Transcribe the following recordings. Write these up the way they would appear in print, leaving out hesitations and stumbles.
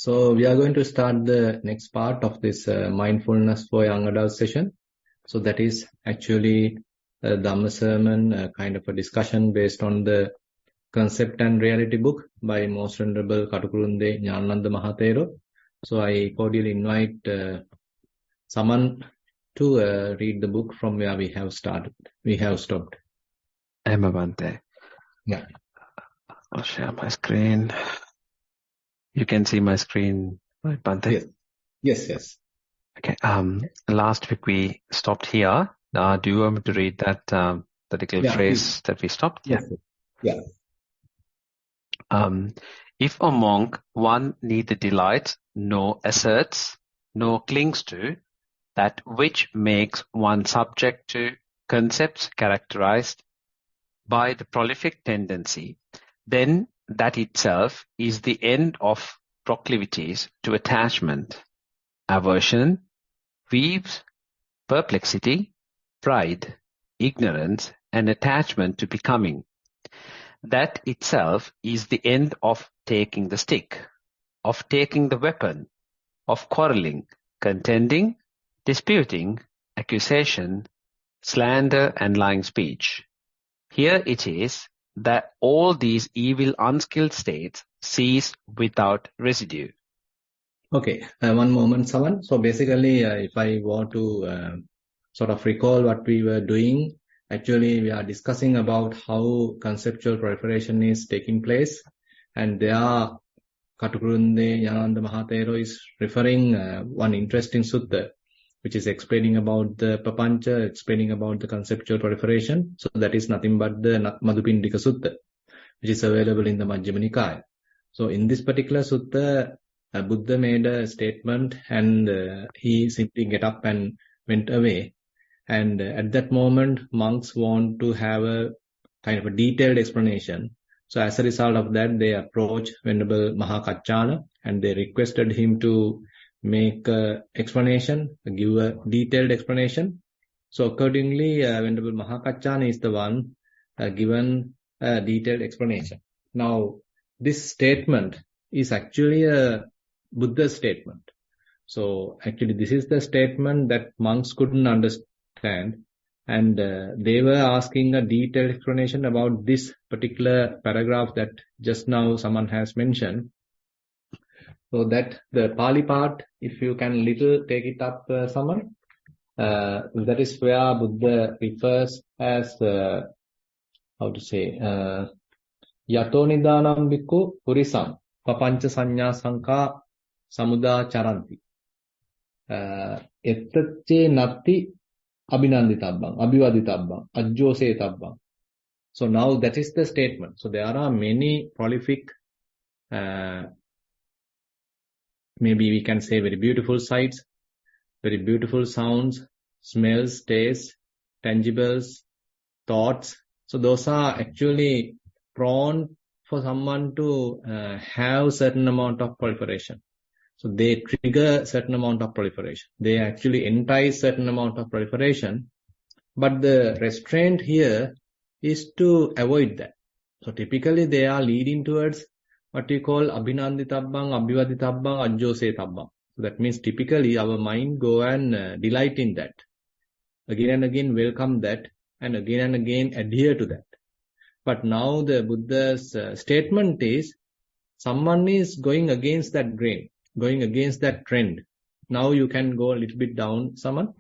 So we are going to start the next part of this mindfulness for young adult session. So that is actually a Dhamma sermon, kind of a discussion based on the Concept and Reality book by Most Venerable Katukurunde Jnanananda Mahathero. So I cordially invite someone to read the book from where we have started. We have stopped. Bhante. Yeah. I'll share my screen. You can see my screen, right, Bhante? Yes. Okay. Last week we stopped here. Do you want me to read that particular phrase that we stopped? Yes. Yeah. If a monk one neither delights nor asserts nor clings to that which makes one subject to concepts characterized by the prolific tendency, then that itself is the end of proclivities to attachment. Aversion weaves perplexity, pride, ignorance, and attachment to becoming. That itself is the end of taking the stick, of taking the weapon, of quarreling, contending, disputing, accusation, slander, and lying speech. Here it is that all these evil unskilled states cease without residue. Okay, one moment, Savan. So basically, if I want to sort of recall what we were doing, actually we are discussing about how conceptual proliferation is taking place, and there Katukurunde Jnanananda Mahathero is referring one interesting sutta, which is explaining about the papancha, explaining about the conceptual proliferation. So that is nothing but the Madhupindika Sutta, which is available in the Majjhima Nikaya. So in this particular sutta, Buddha made a statement and he simply get up and went away. And at that moment, monks want to have a kind of a detailed explanation. So as a result of that, they approached Venerable Mahakaccana and they requested him to make an explanation, give a detailed explanation. So accordingly, Venerable Mahakaccana is the one given a detailed explanation. Now, this statement is actually a Buddha statement. So actually this is the statement that monks couldn't understand, and they were asking a detailed explanation about this particular paragraph that just now someone has mentioned. So that the Pali part, if you can little take it up, someone, that is where Buddha refers as how to say Yato nidanam bhikkhu purisam papancha sanya sanka samuda charanti ettache natti abhinanditabbang abhivaditabbang ajjosetabbang. So now that is the statement. So there are many prolific, maybe we can say very beautiful sights, very beautiful sounds, smells, tastes, tangibles, thoughts. So those are actually prone for someone to have certain amount of proliferation. So they trigger certain amount of proliferation. They actually entice certain amount of proliferation. But the restraint here is to avoid that. So typically they are leading towards what we call abhinanditabbang, abhivaditabbang, ajjosetabbang. So that means typically our mind go and delight in that. Again and again welcome that, and again adhere to that. But now the Buddha's statement is, someone is going against that grain, going against that trend. Now you can go a little bit down, someone.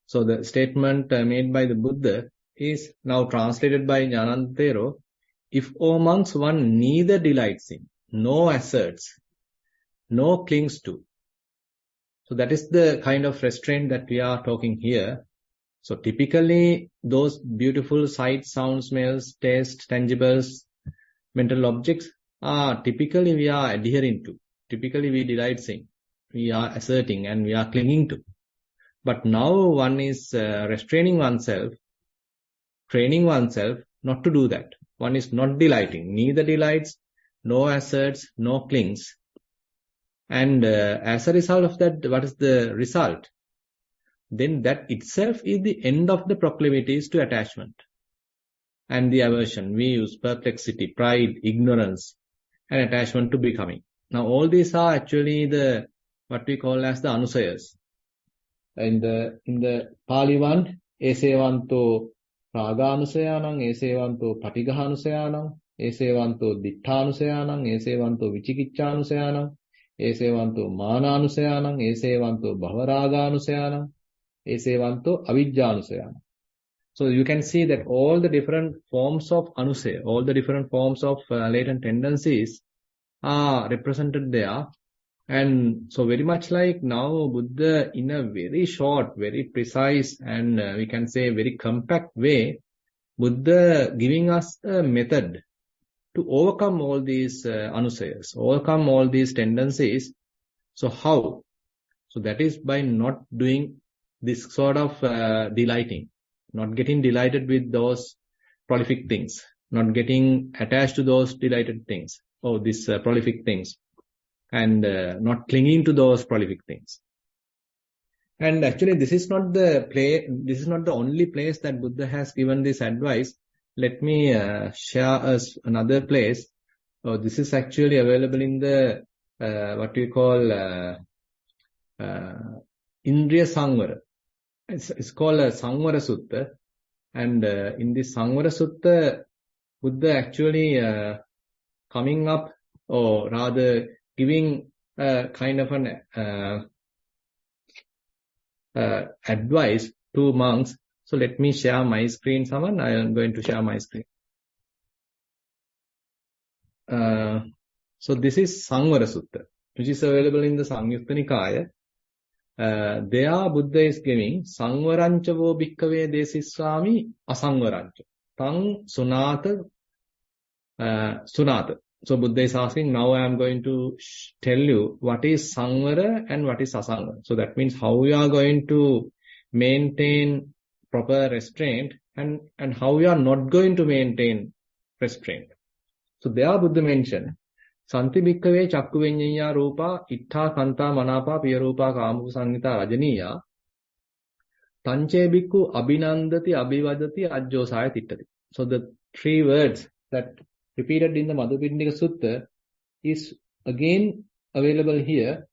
So the statement made by the Buddha is now translated by Jnanananda Thero. If, O monks, one neither delights in, nor asserts, nor clings to. So that is the kind of restraint that we are talking here. So typically those beautiful sights, sounds, smells, tastes, tangibles, mental objects are typically we are adhering to. Typically we delight in, we are asserting and we are clinging to. But now one is restraining oneself, training oneself not to do that. One is not delighting, neither delights, nor asserts, nor clings. And as a result of that, what is the result? Then that itself is the end of the proclivities to attachment and the aversion. We use perplexity, pride, ignorance, and attachment to becoming. Now all these are actually the what we call as the anusayas. In the Pali one, esevanto raganusayanam, esevanto patigahanusayanam, esevanto ditthanusayanam, esevanto vichikicchanusayanam, esevanto mananusayanam, esevanto bhavaraganusayanam, esevanto avijjanusayanam. So you can see that all the different forms of anusaya, all the different forms of latent tendencies are represented there. And so very much like now Buddha in a very short, very precise and we can say very compact way, Buddha giving us a method to overcome all these anusayas, overcome all these tendencies. So how? So that is by not doing this sort of delighting, not getting delighted with those prolific things, not getting attached to those delighted things or these prolific things, and not clinging to those prolific things. And actually, this is not the only place that Buddha has given this advice. Let me share us another place. This is actually available in the what we call Indriya Sangvara. It's called a Sangvara Sutta. And in this Sangvara Sutta, Buddha actually coming up, or rather giving a kind of an advice to monks. So let me share my screen, someone. I am going to share my screen. So this is Sangvara Sutta, which is available in the Samyutta Nikaya. There Buddha is giving Sangvarancha vo bhikkhave desiswami asangvarancha. Tang sunata sunata. So Buddha is asking, now I am going to tell you what is Sangvara and what is Asangvara. So that means how you are going to maintain proper restraint and how you are not going to maintain restraint. So there Buddha mentioned, Santi bhikkhave chakku viññaya rupa ittha kanta manapa piyarupa kāmuka sannita rajaniya tanche bhikkhu abhinandati abhivadati ajjosaya tittati. So the three words that repeated in the Madhupindika Sutta is again available here.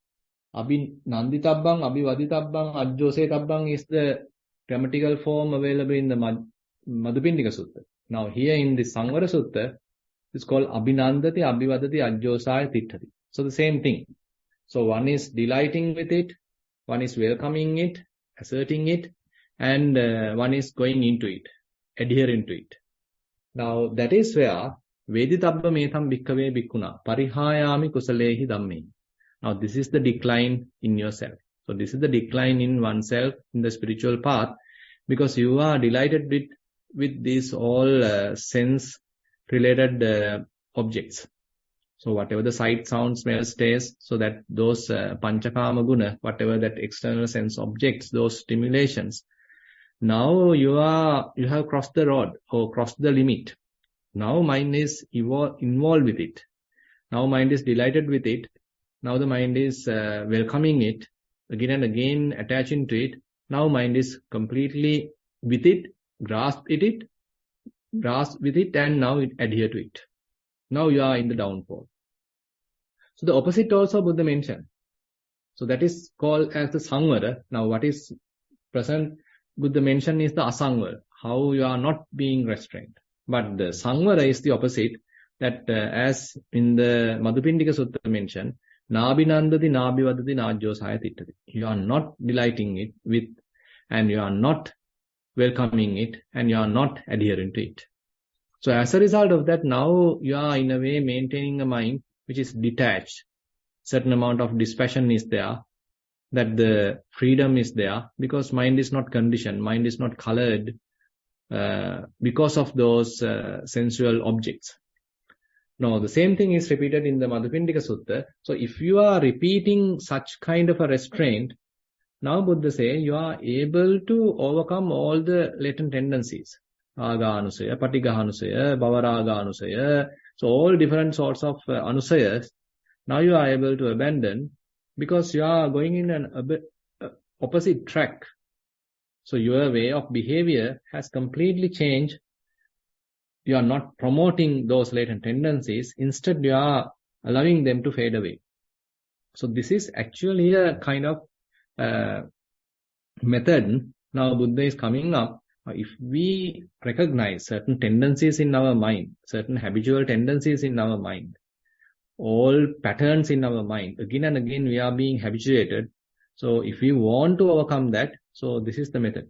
Abhinanditabbang, abhivaditabbang, ajjosetabbang is the grammatical form available in the Madhupindika Sutta. Now here in the Sangvara Sutta, it's called abhinandati, abhivadati, ajjosaya tittati. So the same thing. So one is delighting with it, one is welcoming it, asserting it, and one is going into it, adhering to it. Now that is where Veditabba metam bhikkhave bhikkhuna parihayami kusalehi dhamme. Now this is the decline in yourself. So this is the decline in oneself in the spiritual path, because you are delighted with these all sense related objects. So whatever the sight, sound, smell, taste, so that those panchakama guna, whatever that external sense objects, those stimulations. Now you have crossed the road or crossed the limit. Now mind is involved with it. Now mind is delighted with it. Now the mind is welcoming it, again and again attaching to it. Now mind is completely with it, grasp with it, and now it adhere to it. Now you are in the downfall. So the opposite also Buddha mentioned. So that is called as the Sangvara. Now what is present Buddha mentioned is the Asangvara, how you are not being restrained. But the Sangvara is the opposite, that as in the Madhupindika Sutta mentioned, Nabhinandati, Nabhivadati, Najjosaya tittati. You are not delighting it with, and you are not welcoming it, and you are not adhering to it. So as a result of that, now you are in a way maintaining a mind which is detached. Certain amount of dispassion is there, that the freedom is there, because mind is not conditioned, mind is not colored because of those sensual objects. Now, the same thing is repeated in the Madhupindika Sutta. So if you are repeating such kind of a restraint, now Buddha says you are able to overcome all the latent tendencies. Aga anusaya, patiga anusaya, bhavaraga anusaya. So all different sorts of anusayas, now you are able to abandon, because you are going in an opposite track. So your way of behavior has completely changed. You are not promoting those latent tendencies. Instead, you are allowing them to fade away. So this is actually a kind of method now Buddha is coming up. If we recognize certain tendencies in our mind, certain habitual tendencies in our mind, all patterns in our mind, again and again we are being habituated. So if we want to overcome that, so this is the method.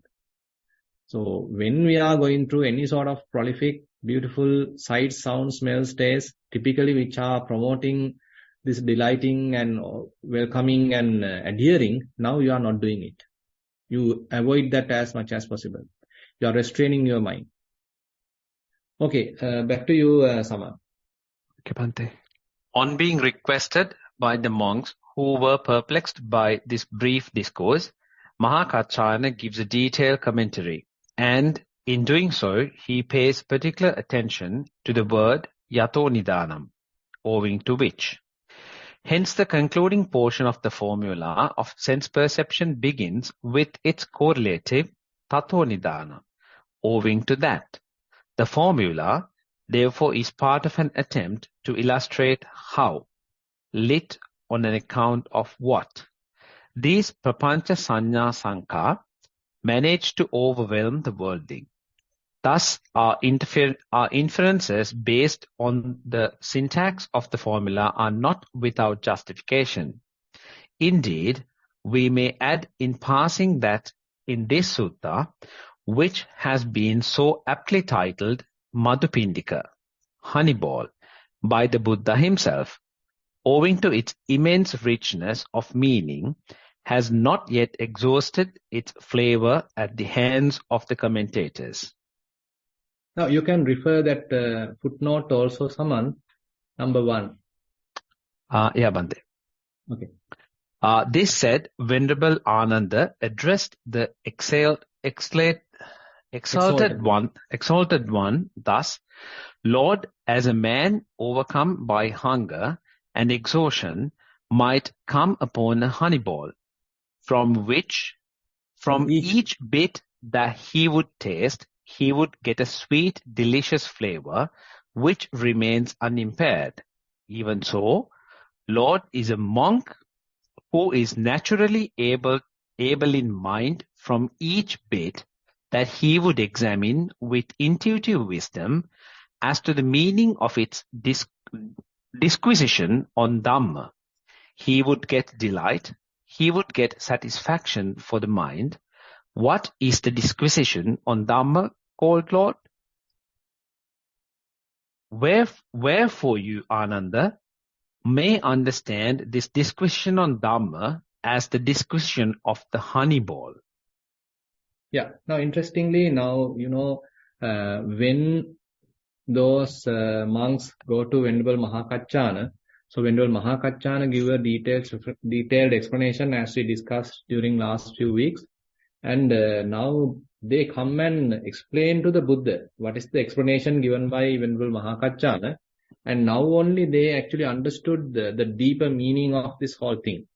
So when we are going through any sort of prolific, beautiful sights, sounds, smells, tastes, typically which are promoting this delighting and welcoming and adhering, now you are not doing it. You avoid that as much as possible. You are restraining your mind. Okay, back to you, Sama. Okay, Bhante. On being requested by the monks who were perplexed by this brief discourse, Mahakaccana gives a detailed commentary, and in doing so, he pays particular attention to the word yato nidanam, owing to which. Hence, the concluding portion of the formula of sense perception begins with its correlative tato nidana, owing to that. The formula, therefore, is part of an attempt to illustrate how, lit on an account of what, these prapancha sanya sankha manage to overwhelm the worldling. Thus, our inferences based on the syntax of the formula are not without justification. Indeed, we may add in passing that in this sutta, which has been so aptly titled Madhupindika, honeyball, by the Buddha himself, owing to its immense richness of meaning, has not yet exhausted its flavor at the hands of the commentators. Now you can refer that footnote also, Saman, number 1. Yeah, Bhante. Okay. This said, Venerable Ananda addressed the exalted one thus, Lord, as a man overcome by hunger and exhaustion might come upon a honey ball, from each bit that he would taste, he would get a sweet, delicious flavor, which remains unimpaired. Even so, Lord is a monk who is naturally able in mind from each bit that he would examine with intuitive wisdom as to the meaning of its disquisition on Dhamma. He would get delight, he would get satisfaction for the mind. What is the disquisition on Dhamma called, Lord? Wherefore you, Ananda, may understand this disquisition on Dhamma as the disquisition of the honey ball. Yeah. Now, interestingly, now, when those monks go to Venerable Mahakaccana, so Venerable Mahakaccana give a detailed explanation as we discussed during last few weeks. And now they come and explain to the Buddha what is the explanation given by Venerable Mahakaccana. And now only they actually understood the deeper meaning of this whole thing,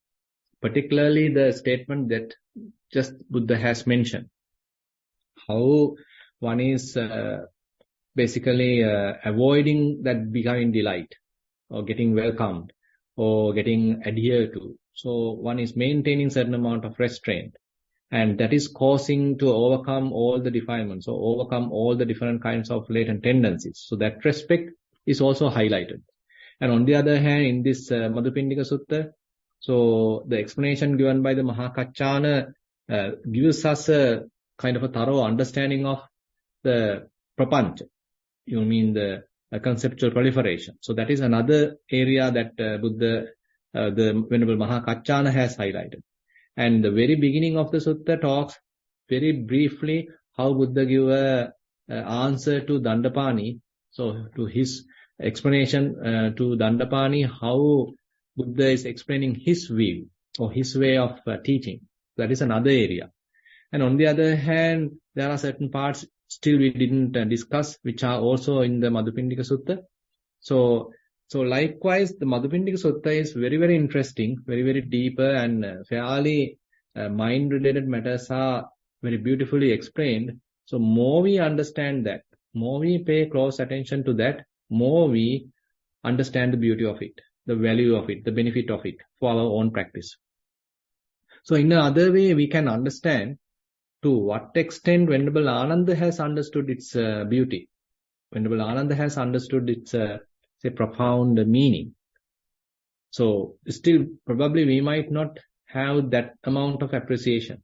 particularly the statement that just Buddha has mentioned. How one is basically avoiding that becoming delight or getting welcomed or getting adhered to. So one is maintaining certain amount of restraint. And that is causing to overcome all the defilements or overcome all the different kinds of latent tendencies. So that respect is also highlighted. And on the other hand, in this Madhupindika Sutta, so the explanation given by the Mahakaccana gives us a kind of a thorough understanding of the prapancha. You mean the conceptual proliferation. So that is another area that Buddha, the Venerable Mahakaccana has highlighted. And the very beginning of the sutta talks very briefly how Buddha gave a answer to Dandapani. So to his explanation to Dandapani, how Buddha is explaining his view or his way of teaching. That is another area. And on the other hand, there are certain parts still we didn't discuss, which are also in the Madhupindika Sutta. So likewise, the Madhupindika Sutta is very, very interesting, very, very deeper and fairly mind-related matters are very beautifully explained. So more we understand that, more we pay close attention to that, more we understand the beauty of it. the value of it, the benefit of it for our own practice. So in another way, we can understand to what extent Venerable Ananda has understood its beauty. Venerable Ananda has understood its say profound meaning. So still probably we might not have that amount of appreciation.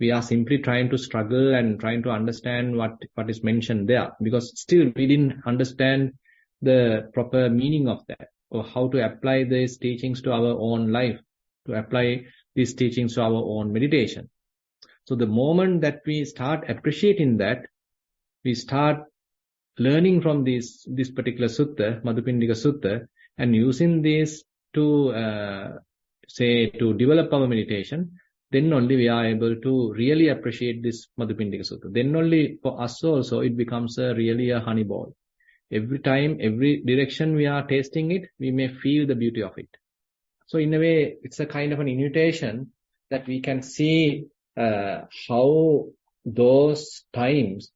We are simply trying to struggle and trying to understand what is mentioned there, because still we didn't understand the proper meaning of that, or how to apply these teachings to our own life, to apply these teachings to our own meditation. So the moment that we start appreciating that, we start learning from this particular sutta, Madhupindika Sutta, and using this to to develop our meditation, then only we are able to really appreciate this Madhupindika Sutta. Then only for us also it becomes really a honey ball. Every time, every direction we are tasting it, we may feel the beauty of it. So in a way, it's a kind of an invitation that we can see how those times,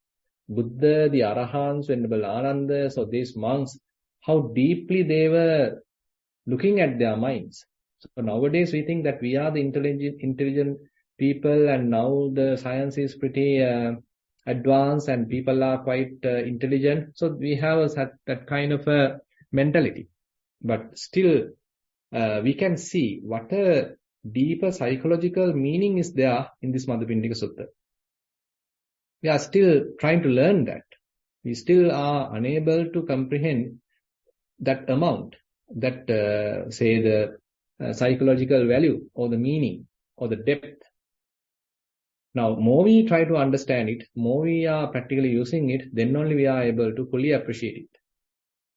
Buddha, the Arahants, Venerable Ananda, so these monks, how deeply they were looking at their minds. So nowadays we think that we are the intelligent people, and now the science is pretty advanced and people are quite intelligent. So we have that kind of a mentality. But still, we can see what a deeper psychological meaning is there in this Madhupindika Sutta. We are still trying to learn that. We still are unable to comprehend that amount, that say the psychological value or the meaning or the depth. Now, more we try to understand it, more we are practically using it, then only we are able to fully appreciate it.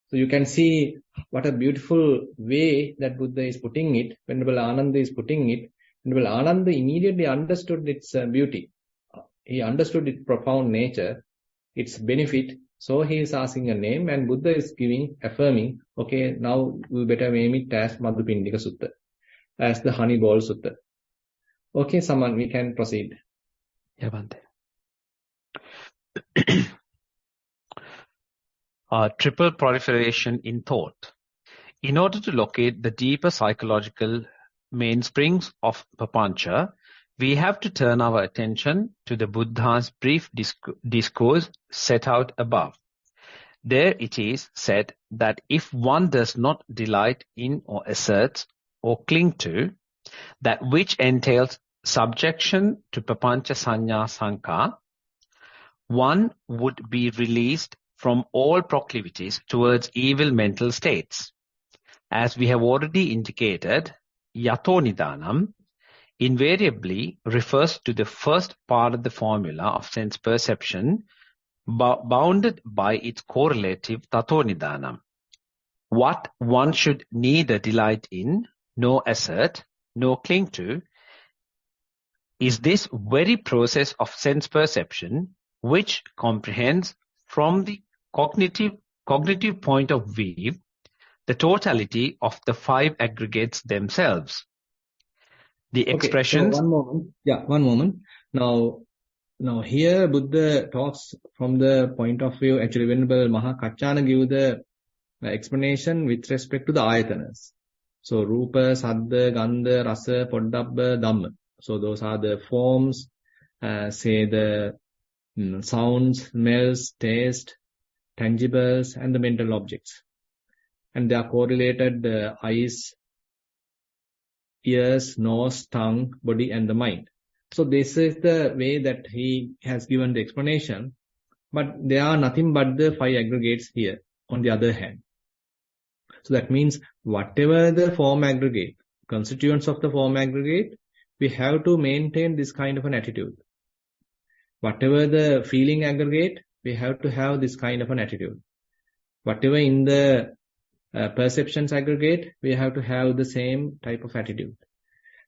So you can see what a beautiful way that Buddha is putting it, Venerable Ananda is putting it. Venerable Ananda immediately understood its beauty. He understood its profound nature, its benefit. So he is asking a name, and Buddha is affirming, okay, now we better name it as Madhupindika Sutta, as the honey ball sutta. Okay, Saman, we can proceed. Yeah, Bhante. Triple proliferation in thought. In order to locate the deeper psychological mainsprings of Papancha, we have to turn our attention to the Buddha's brief discourse set out above. There it is said that if one does not delight in or asserts or cling to that which entails subjection to Papancha Sanya Sankha, one would be released from all proclivities towards evil mental states. As we have already indicated, Yato Nidanam invariably refers to the first part of the formula of sense perception, bounded by its correlative Tato Nidanam. What one should neither delight in, nor assert, nor cling to, is this very process of sense perception, which comprehends from the cognitive point of view the totality of the five aggregates themselves. The expressions... Okay, so one moment. Now here Buddha talks from the point of view, actually Venerable Mahakachana give the explanation with respect to the ayatanas. So Rupa, Saddha, Gandha, Rasa, Poddabba, Dhamma. So those are the forms, say the sounds, smells, taste, tangibles, and the mental objects. And they are correlated, the eyes, ears, nose, tongue, body, and the mind. So this is the way that he has given the explanation. But there are nothing but the five aggregates here, on the other hand. So that means whatever the form aggregate, constituents of the form aggregate, we have to maintain this kind of an attitude. Whatever the feeling aggregate, we have to have this kind of an attitude. Whatever in the perceptions aggregate, we have to have the same type of attitude.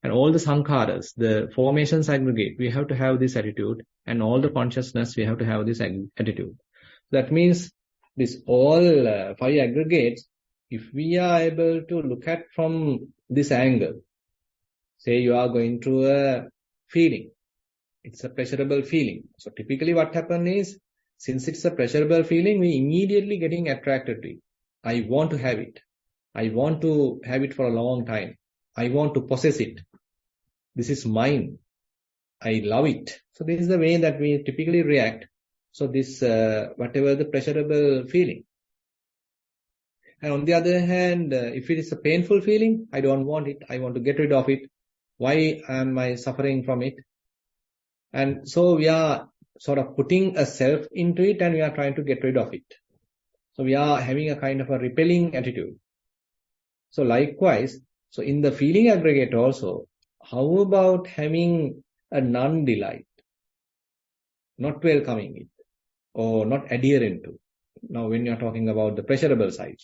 And all the sankharas, the formations aggregate, we have to have this attitude. And all the consciousness, we have to have this attitude. That means this all five aggregates, if we are able to look at from this angle, say you are going through a feeling, it's a pleasurable feeling. So typically what happens is, since it's a pleasurable feeling, we immediately getting attracted to it. I want to have it. I want to have it for a long time. I want to possess it. This is mine. I love it. So this is the way that we typically react. So this, whatever the pleasurable feeling. And on the other hand, if it is a painful feeling, I don't want it. I want to get rid of it. Why am I suffering from it? And so we are sort of putting a self into it and we are trying to get rid of it. So we are having a kind of a repelling attitude. So likewise, so in the feeling aggregate also, how about having a non-delight, not welcoming it, or not adherent to? Now when you are talking about the pleasurable side.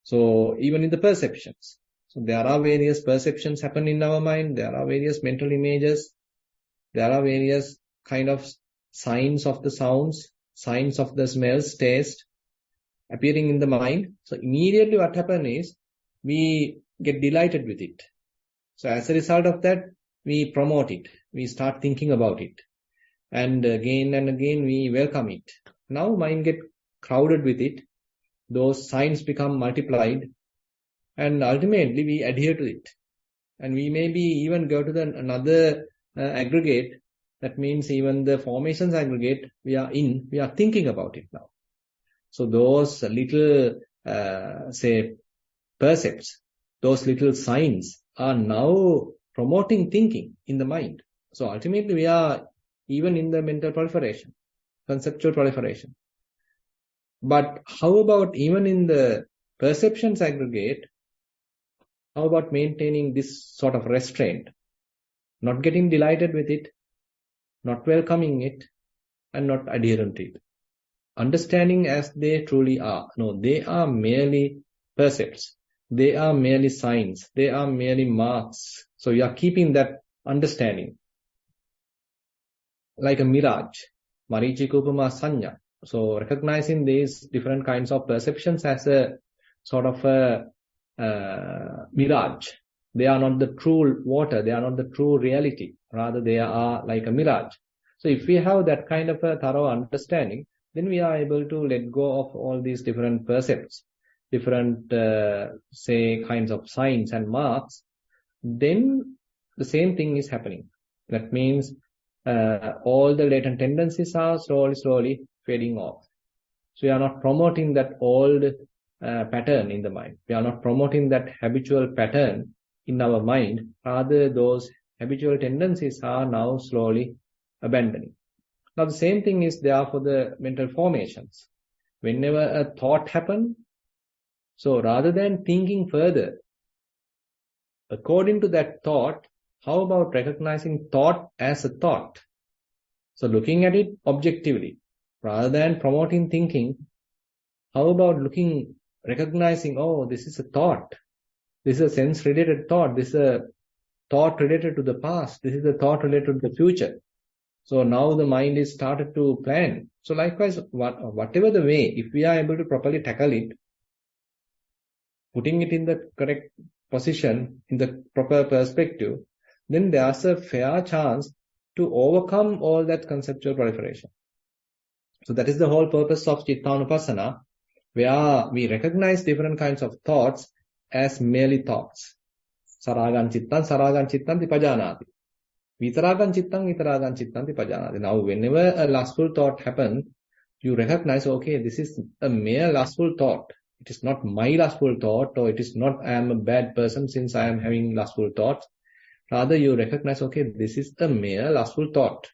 So even in the perceptions, so there are various perceptions happen in our mind, there are various mental images, there are various kind of signs of the sounds, signs of the smells, taste appearing in the mind. So immediately what happens is we get delighted with it. So as a result of that, we promote it. We start thinking about it. And again we welcome it. Now mind get crowded with it. Those signs become multiplied. And ultimately we adhere to it. And we maybe even go to another aggregate. That means even the formations aggregate we are thinking about it now. So those little, say, percepts, those little signs are now promoting thinking in the mind. So ultimately we are even in the mental proliferation, conceptual proliferation. But how about even in the perceptions aggregate, how about maintaining this sort of restraint, not getting delighted with it, not welcoming it, and not adherent to it? Understanding as they truly are. No, they are merely percepts. They are merely signs. They are merely marks. So you are keeping that understanding. Like a mirage. Marichikupama sanya. So recognizing these different kinds of perceptions as a sort of a mirage. They are not the true water. They are not the true reality. Rather, they are like a mirage. So if we have that kind of a thorough understanding, then we are able to let go of all these different percepts, different, say, kinds of signs and marks. Then the same thing is happening. That means all the latent tendencies are slowly fading off. So we are not promoting that old pattern in the mind. We are not promoting that habitual pattern in our mind. Rather, those habitual tendencies are now slowly abandoning. Now, the same thing is there for the mental formations. Whenever a thought happens, so rather than thinking further, according to that thought, how about recognizing thought as a thought? So looking at it objectively, rather than promoting thinking, how about recognizing, oh, this is a thought. This is a sense-related thought. This is a thought related to the past. This is a thought related to the future. So now the mind is started to plan. So likewise, whatever the way, if we are able to properly tackle it, putting it in the correct position, in the proper perspective, then there's a fair chance to overcome all that conceptual proliferation. So that is the whole purpose of Chittanupassana, where we recognize different kinds of thoughts as merely thoughts. Saragan Chittan Tipajanati. Vitaragan Chittan Tipajanati. Now, whenever a lustful thought happens, you recognize, okay, this is a mere lustful thought. It is not my lustful thought, or it is not I am a bad person since I am having lustful thoughts. Rather, you recognize, okay, this is a mere lustful thought.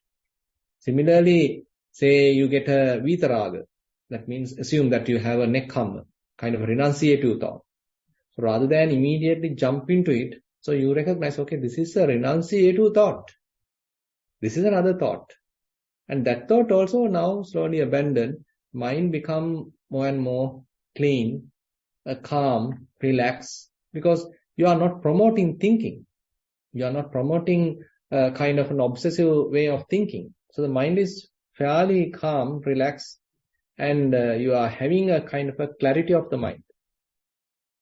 Similarly, say you get a vitaraga. That means assume that you have a nekkhamma, kind of a renunciative thought. So rather than immediately jump into it, so you recognize, okay, this is a renunciative thought. This is another thought. And that thought also now slowly abandoned. Mind become more and more clean, calm, relaxed, because you are not promoting thinking. You are not promoting kind of an obsessive way of thinking. So the mind is fairly calm, relaxed, and you are having a kind of a clarity of the mind.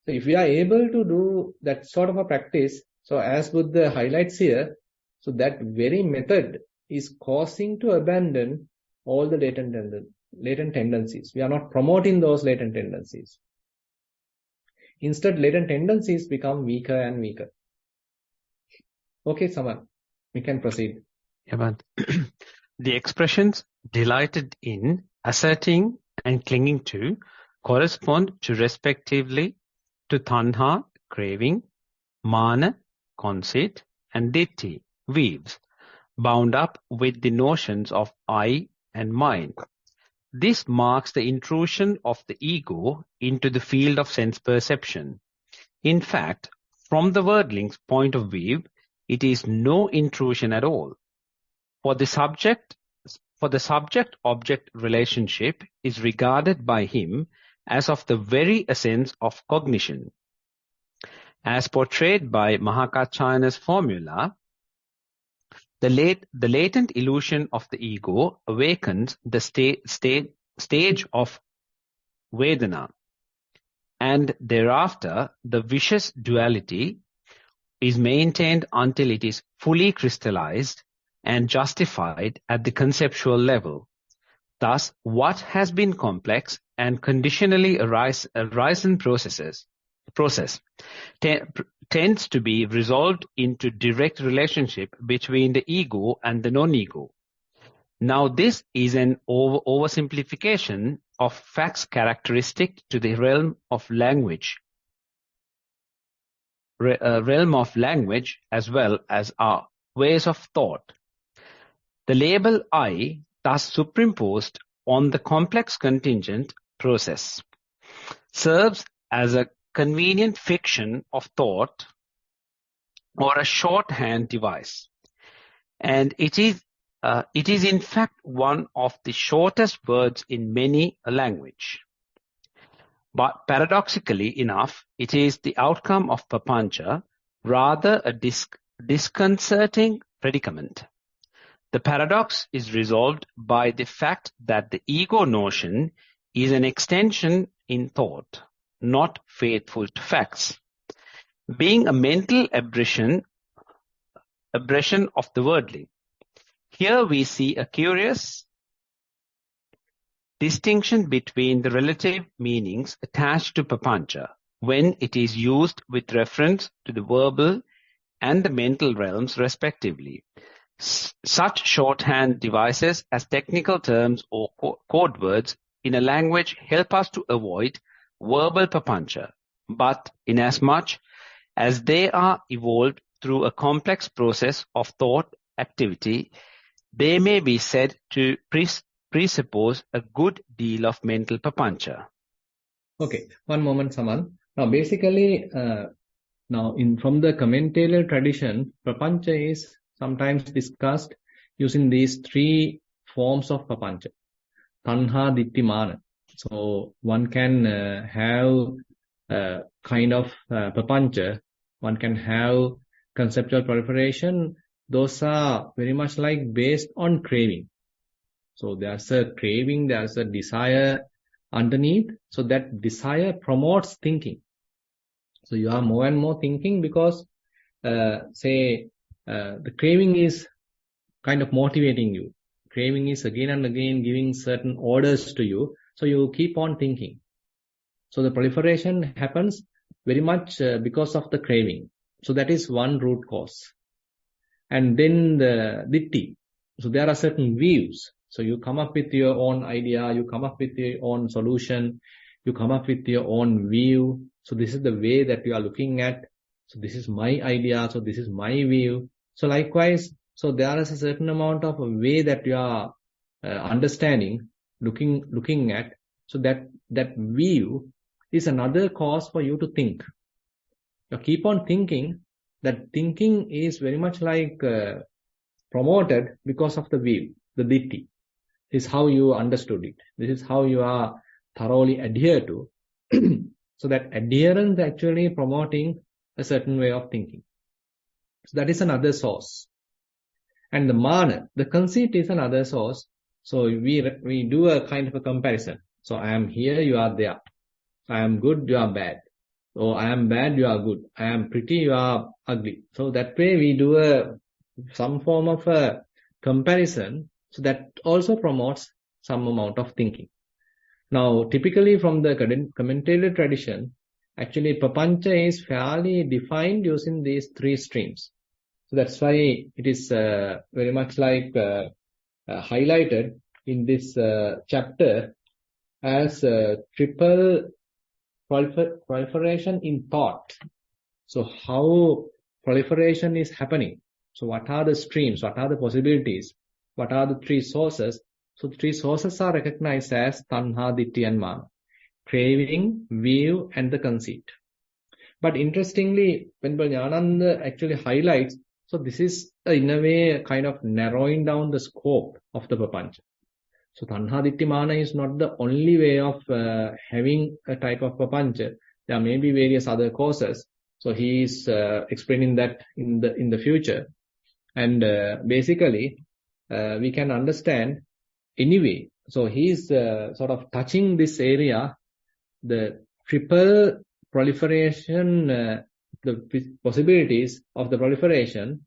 So if we are able to do that sort of a practice, so as Buddha highlights here, so that very method is causing to abandon all the latent tendencies. We are not promoting those latent tendencies. Instead, latent tendencies become weaker and weaker. Okay, Saman, we can proceed. Yeah, but the expressions delighted in, asserting, and clinging to correspond to respectively to tanha, craving, mana, conceit, and ditti, weaves, bound up with the notions of I and mine. This marks the intrusion of the ego into the field of sense perception. In fact, from the wordling's point of view, it is no intrusion at all. For the subject-object relationship is regarded by him as of the very essence of cognition. As portrayed by Mahakachayana's formula, the latent illusion of the ego awakens the stage of Vedana, and thereafter the vicious duality is maintained until it is fully crystallized and justified at the conceptual level. Thus, what has been complex and conditionally arisen process tends to be resolved into direct relationship between the ego and the non-ego. Now, this is an oversimplification of facts characteristic to the realm of language as well as our ways of thought. The label I, thus superimposed on the complex contingent process, serves as a convenient fiction of thought or a shorthand device, and it is in fact one of the shortest words in many a language. But paradoxically enough, it is the outcome of papancha, rather a disconcerting predicament. The paradox is resolved by the fact that the ego notion is an extension in thought, not faithful to facts, being a mental aberration of the worldly. Here we see a curious distinction between the relative meanings attached to papancha when it is used with reference to the verbal and the mental realms respectively. Such shorthand devices as technical terms or code words in a language help us to avoid verbal papancha, but inasmuch as they are evolved through a complex process of thought activity, they may be said to presuppose a good deal of mental papancha. Okay, one moment, Saman. Now, basically, from the commentator tradition, papancha is sometimes discussed using these three forms of papancha: tanha, ditti, mana. So one can have kind of papancha. One can have conceptual proliferation. Those are very much like based on craving. So there's a craving, there's a desire underneath. So that desire promotes thinking. So you are more and more thinking because, the craving is kind of motivating you. Craving is again and again giving certain orders to you. So you keep on thinking. So the proliferation happens very much because of the craving. So that is one root cause. And then the ditti. So there are certain views. So you come up with your own idea, you come up with your own solution, you come up with your own view. So this is the way that you are looking at. So this is my idea, so this is my view. So likewise, so there is a certain amount of a way that you are understanding, looking at. So that view is another cause for you to think. You keep on thinking. That thinking is very much like promoted because of the view, the ditti. This is how you understood it. This is how you are thoroughly adhere to. So that adherence actually promoting a certain way of thinking. So that is another source. And the mana, the conceit is another source. So we do a kind of a comparison. So I am here, you are there. I am good, you are bad. So I am bad, you are good. I am pretty, you are ugly. So that way we do some form of a comparison. So that also promotes some amount of thinking. Now, typically from the commentator tradition, actually Papancha is fairly defined using these three streams. So that's why it is very much like highlighted in this chapter as triple proliferation in thought. So how proliferation is happening? So what are the streams? What are the possibilities? What are the three sources? So the three sources are recognized as tanha, ditthi and mana. Craving, view and the conceit. But interestingly, when Jnananda actually highlights, so this is in a way kind of narrowing down the scope of the Papancha. So tanha, ditthi, mana is not the only way of having a type of Papancha. There may be various other causes. So he is explaining that in the future. And basically, we can understand anyway. So he is sort of touching this area, the triple proliferation, the possibilities of the proliferation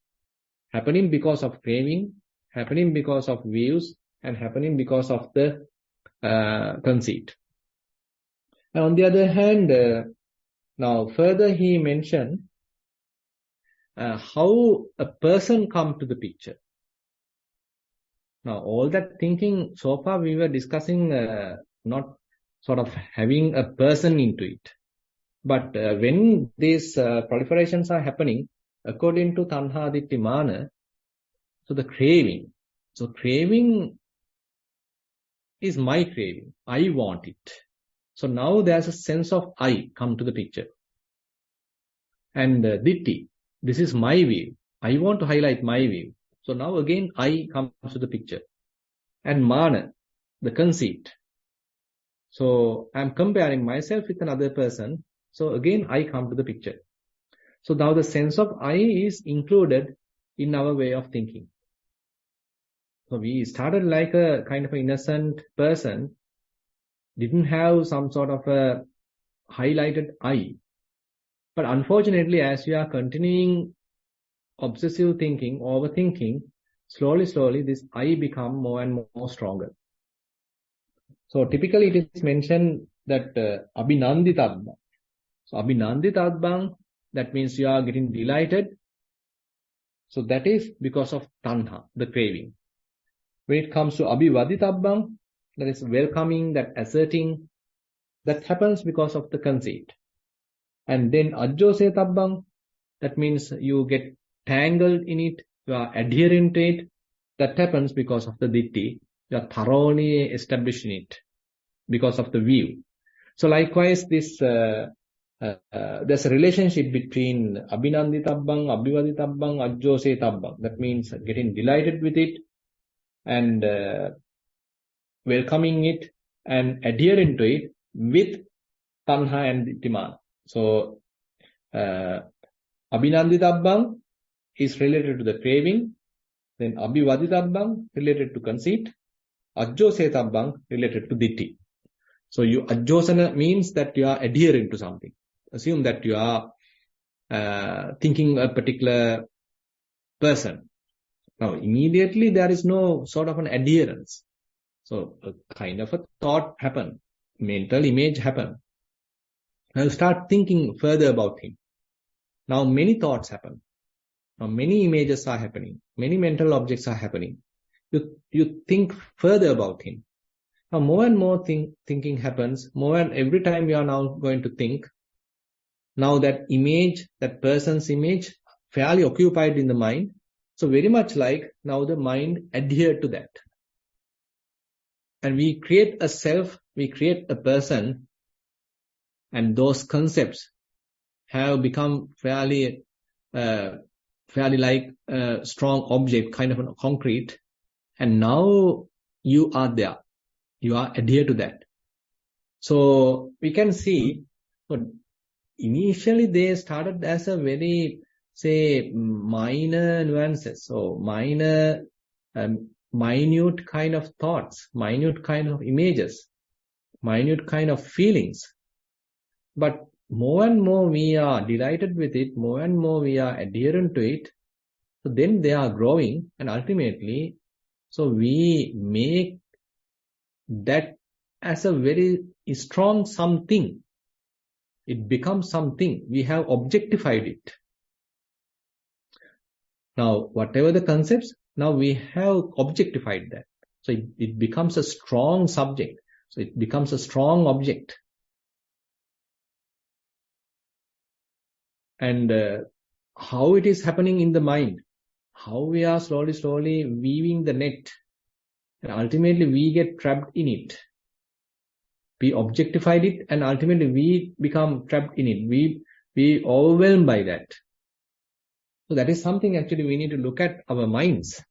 happening because of craving, happening because of views, and happening because of the conceit. And on the other hand, now further he mentioned how a person come to the picture. Now all that thinking so far we were discussing not sort of having a person into it. But when these proliferations are happening, according to tanha, ditthi, mana, so the craving. So craving is my craving. I want it. So now there's a sense of I come to the picture. And ditthi, this is my view. I want to highlight my view. So now again I comes to the picture. And mana, the conceit. So I'm comparing myself with another person. So again I come to the picture. So now the sense of I is included in our way of thinking. So we started like a kind of an innocent person, didn't have some sort of a highlighted I. But unfortunately, as we are continuing obsessive thinking, overthinking, slowly, this I become more and more stronger. So typically it is mentioned that abhinanditabbang. So abhinanditabbang, that means you are getting delighted. So that is because of tanha, the craving. When it comes to abhivaditabbang, that is welcoming, that asserting, that happens because of the conceit. And then ajjosetabbang, that means you get tangled in it, you are adhering to it, that happens because of the ditthi, you are thoroughly established in it, because of the view. So likewise, this there's a relationship between abhinanditabbang, abhivaditabbang, ajjosetabbang. That means getting delighted with it, and welcoming it and adhering to it with tanha and ditthi, mana. So abhinanditabbang is related to the craving, then abhivaditabbang related to conceit, ajjosetabbang related to ditthi. So you ajjosana means that you are adhering to something. Assume that you are thinking a particular person. Now, immediately there is no sort of an adherence. So a kind of a thought happen, mental image happen. Now you start thinking further about him. Now many thoughts happen. Now many images are happening. Many mental objects are happening. You think further about him. Now more and more thinking happens. More and every time you are now going to think. Now that image, that person's image, fairly occupied in the mind. So very much like now the mind adhered to that. And we create a self, we create a person, and those concepts have become fairly like a strong object, kind of a concrete. And now you are there. You are adhered to that. So we can see, initially they started as a very, say, minor nuances. So minor, minute kind of thoughts, minute kind of images, minute kind of feelings. But more and more we are delighted with it, more and more we are adherent to it. So then they are growing, and ultimately, so we make that as a very strong something. It becomes something. We have objectified it. Now, whatever the concepts, now we have objectified that. So it becomes a strong subject. So it becomes a strong object. And how it is happening in the mind, how we are slowly weaving the net, and ultimately we get trapped in it. We objectified it, and ultimately we become trapped in it. We overwhelmed by that. So that is something actually we need to look at our minds.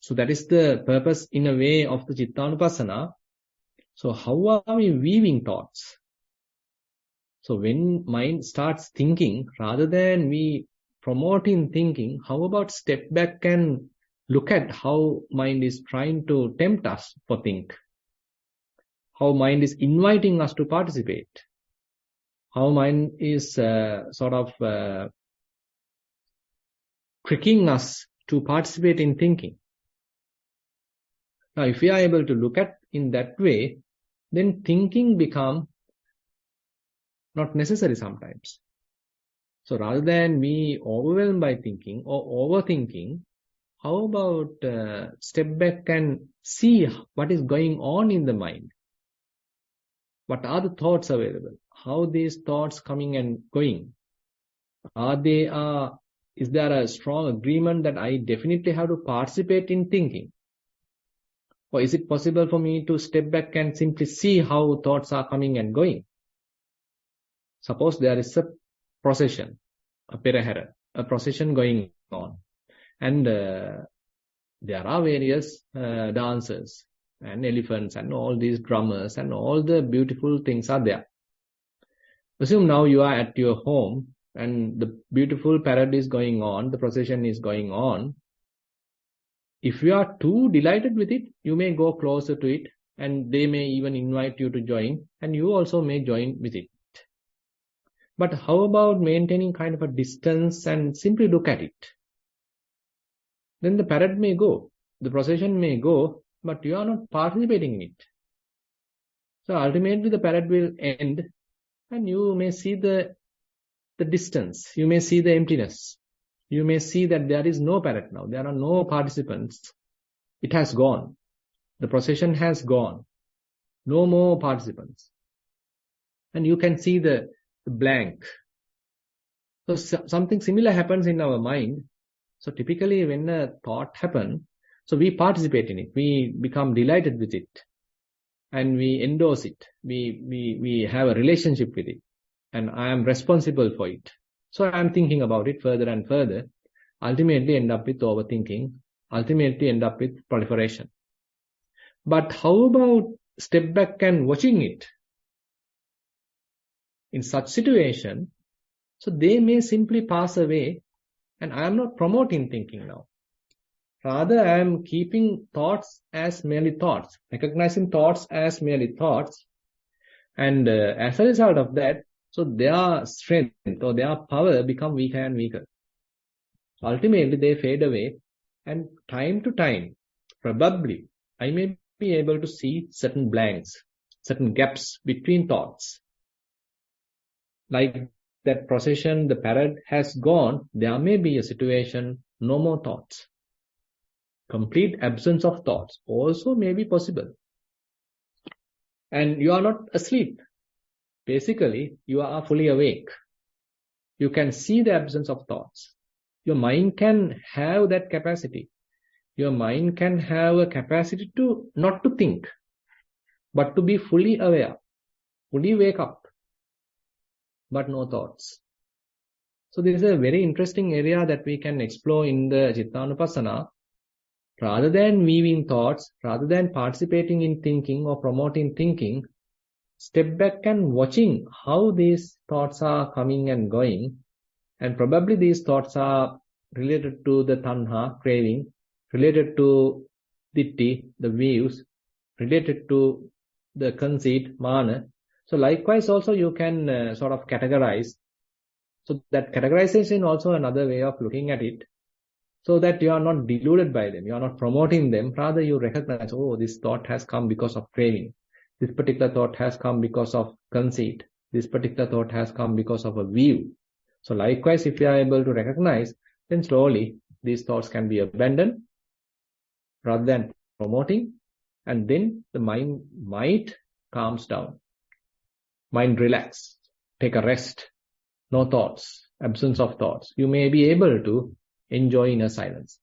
So that is the purpose in a way of the Chittanupassana. So how are we weaving thoughts? So when mind starts thinking, rather than we promoting thinking, how about step back and look at how mind is trying to tempt us for think? How mind is inviting us to participate? How mind is tricking us to participate in thinking? Now, if we are able to look at in that way, then thinking become not necessary sometimes. So rather than be overwhelmed by thinking or overthinking, how about step back and see what is going on in the mind? What are the thoughts available? How these thoughts coming and going? Is there a strong agreement that I definitely have to participate in thinking? Or is it possible for me to step back and simply see how thoughts are coming and going? Suppose there is a procession, a perahera, a procession going on. And there are various dancers and elephants and all these drummers and all the beautiful things are there. Assume now you are at your home and the beautiful parade is going on, the procession is going on. If you are too delighted with it, you may go closer to it and they may even invite you to join and you also may join with it. But how about maintaining kind of a distance and simply look at it? Then the parade may go, the procession may go, but you are not participating in it. So ultimately the parade will end and you may see the distance, you may see the emptiness. You may see that there is no parade now, there are no participants. It has gone. The procession has gone. No more participants. And you can see the blank. So something similar happens in our mind. So typically when a thought happens, so we participate in it. We become delighted with it. And we endorse it. We have a relationship with it. And I am responsible for it. So I am thinking about it further and further. Ultimately end up with overthinking. Ultimately end up with proliferation. But how about step back and watching it? In such situation, so they may simply pass away and I am not promoting thinking now. Rather, I am keeping thoughts as merely thoughts, recognizing thoughts as merely thoughts. And as a result of that, so their strength or their power become weaker and weaker. Ultimately, they fade away and time to time, probably, I may be able to see certain blanks, certain gaps between thoughts. Like that procession, the parade has gone, there may be a situation, no more thoughts. Complete absence of thoughts also may be possible. And you are not asleep. Basically, you are fully awake. You can see the absence of thoughts. Your mind can have that capacity. Your mind can have a capacity to not to think, but to be fully aware, fully wake up, but no thoughts. So this is a very interesting area that we can explore in the Chittanupassana. Rather than weaving thoughts, rather than participating in thinking or promoting thinking, step back and watching how these thoughts are coming and going. And probably these thoughts are related to the tanha, craving, related to ditti, the views, related to the conceit, mana. So likewise also you can sort of categorize. So that categorization also another way of looking at it. So that you are not deluded by them, you are not promoting them, rather you recognize, oh, this thought has come because of craving. This particular thought has come because of conceit. this particular thought has come because of a view. So likewise, if we are able to recognize, then slowly these thoughts can be abandoned rather than promoting, and then the mind might calms down. Mind relax, take a rest, no thoughts, absence of thoughts. You may be able to enjoy inner silence.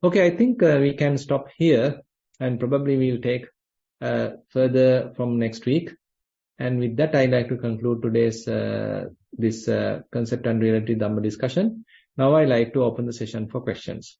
Okay, I think we can stop here, and probably we'll take further from next week. And with that, I'd like to conclude today's this concept and reality Dhamma discussion. Now I'd like to open the session for questions.